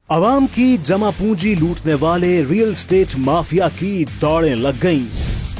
आवाम की जमा पूंजी लूटने वाले रियल एस्टेट माफिया की दौड़ें लग गईं।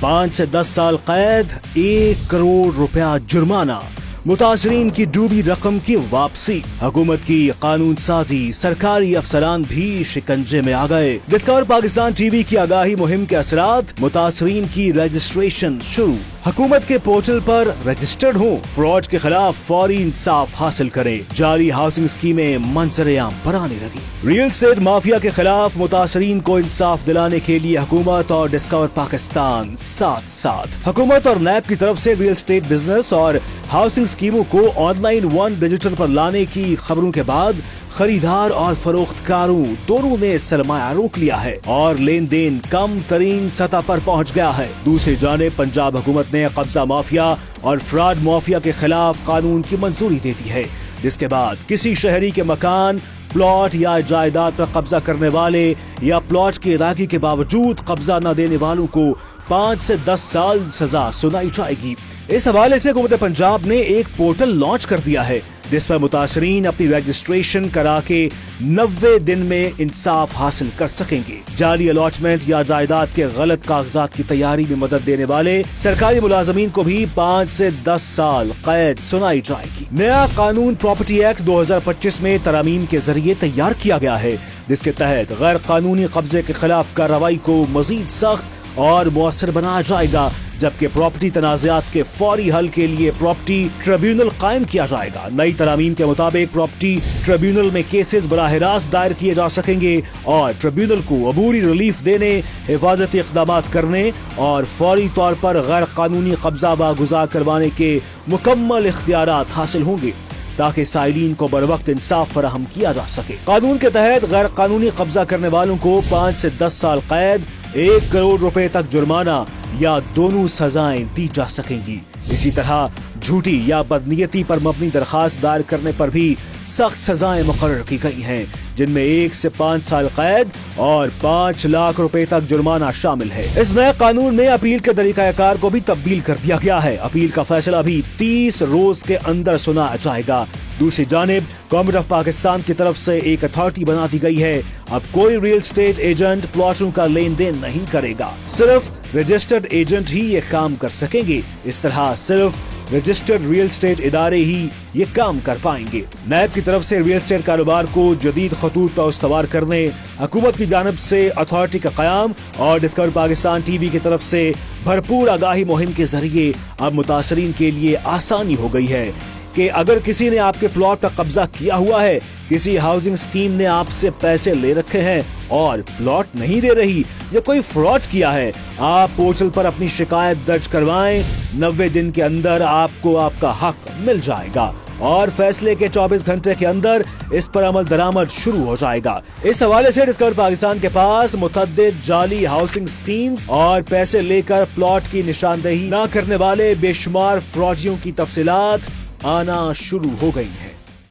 5 से 10 साल कैद, 1 करोड़ रुपया जुर्माना, मुतासरीन की डूबी रकम की वापसी। हुकूमत की कानून साजी, सरकारी अफसरान भी शिकंजे में आ गए। डिस्कवर पाकिस्तान टीवी की आगाही मुहिम के असरात, मुतासरीन की रजिस्ट्रेशन शुरू। हुकूमत के पोर्टल पर रजिस्टर्ड हो, फ्रॉड के खिलाफ फौरी इंसाफ हासिल करें। जारी हाउसिंग स्कीमें मंजर-ए-आम पर आने लगी। रियल एस्टेट माफिया के खिलाफ मुतासरीन को इंसाफ दिलाने के लिए हुकूमत और डिस्कवर पाकिस्तान साथ साथ। हुकूमत और नैब की तरफ से रियल एस्टेट बिजनेस और हाउसिंग स्कीमों को ऑनलाइन वन डिजिटल पर लाने की खबरों के बाद खरीदार और फरोख्तकारों दोनों ने सरमाया रोक लिया है और लेन देन कम तरीन सतह पर पहुंच गया है। दूसरी जानिब पंजाब हुकूमत ने कब्जा माफिया और फ्रॉड माफिया के खिलाफ कानून की मंजूरी दे दी है, जिसके बाद किसी शहरी के मकान, प्लॉट या जायदाद पर कब्जा करने वाले या प्लॉट की अदायगी के बावजूद कब्जा न देने वालों को 5 से 10 साल सजा सुनाई जाएगी। इस हवाले से हुकूमत पंजाब ने एक पोर्टल लॉन्च कर दिया है, जिस पर मुतासरीन अपनी रजिस्ट्रेशन करा के 90 दिन में इंसाफ हासिल कर सकेंगे। जाली अलॉटमेंट या जायदाद के गलत कागजात की तैयारी में मदद देने वाले सरकारी मुलाजमीन को भी 5 से 10 साल कैद सुनाई जाएगी। नया कानून प्रॉपर्टी एक्ट 2025 में तरमीम के जरिए तैयार किया गया है, जिसके तहत गैर कानूनी कब्जे के खिलाफ कार्रवाई को मजीद सख्त और मुअस्सर बनाया जाएगा, जबकि प्रॉपर्टी तनाज़ात के फौरी हल के लिए प्रॉपर्टी ट्रिब्यूनल कायम किया जाएगा। नई तरामीम के मुताबिक प्रॉपर्टी ट्रिब्यूनल में केसेस बराह रास्त दायर किए जा सकेंगे और ट्रिब्यूनल को अबूरी रिलीफ देने, हिफाजती इक़दाम करने और फौरी तौर पर गैर कानूनी कब्जा वागुजार करवाने के मुकम्मल इख्तियारात हासिल होंगे, ताकि साइलिन को बर वक्त इंसाफ फराहम किया जा सके। कानून के तहत गैर कानूनी कब्जा करने वालों को 5 से 10 साल कैद, 1 करोड़ रुपए तक जुर्माना या दोनों सजाएं दी जा सकेंगी। इसी तरह झूठी या बदनीयती पर मबनी दरखास्त दायर करने पर भी सख्त सजाएं मुकर्रर की गई हैं, जिनमें 1 से 5 साल कैद और 5 लाख रुपए तक जुर्माना शामिल है। इस नए कानून में अपील के तरीकाकार को भी तब्दील कर दिया गया है। अपील का फैसला भी 30 रोज के अंदर सुनाया जाएगा। दूसरी जानिब गवर्नमेंट ऑफ पाकिस्तान की तरफ से एक अथॉरिटी बना दी गई है। अब कोई रियल एस्टेट एजेंट प्लॉटों का लेन देन नहीं करेगा, सिर्फ रजिस्टर्ड एजेंट ही ये काम कर सकेंगे। इस तरह सिर्फ रजिस्टर्ड रियल एस्टेट इदारे ही ये काम कर पाएंगे। नैब की तरफ से रियल एस्टेट कारोबार को जदीद खतूत पर उस्तवार करने हुकूमत की जानिब से अथॉरिटी का क़याम और डिस्कवर पाकिस्तान टीवी की तरफ से भरपूर आगाही मुहिम के जरिए अब मुतासरीन के लिए आसानी हो गई है कि अगर किसी ने आपके प्लॉट पर कब्जा किया हुआ है, किसी हाउसिंग स्कीम ने आपसे पैसे ले रखे हैं और प्लॉट नहीं दे रही या कोई फ्रॉड किया है, आप पोर्टल पर अपनी शिकायत दर्ज करवाएं। 90 दिन के अंदर आपको आपका हक मिल जाएगा और फैसले के 24 घंटे के अंदर इस पर अमल दरामद शुरू हो जाएगा। इस हवाले से डिस्कवर पाकिस्तान के पास मुतअद्दिद जाली हाउसिंग स्कीम्स और पैसे लेकर प्लॉट की निशानदेही न करने वाले बेशुमार फ्रॉडियों की तफसीलात आना शुरू हो गई है।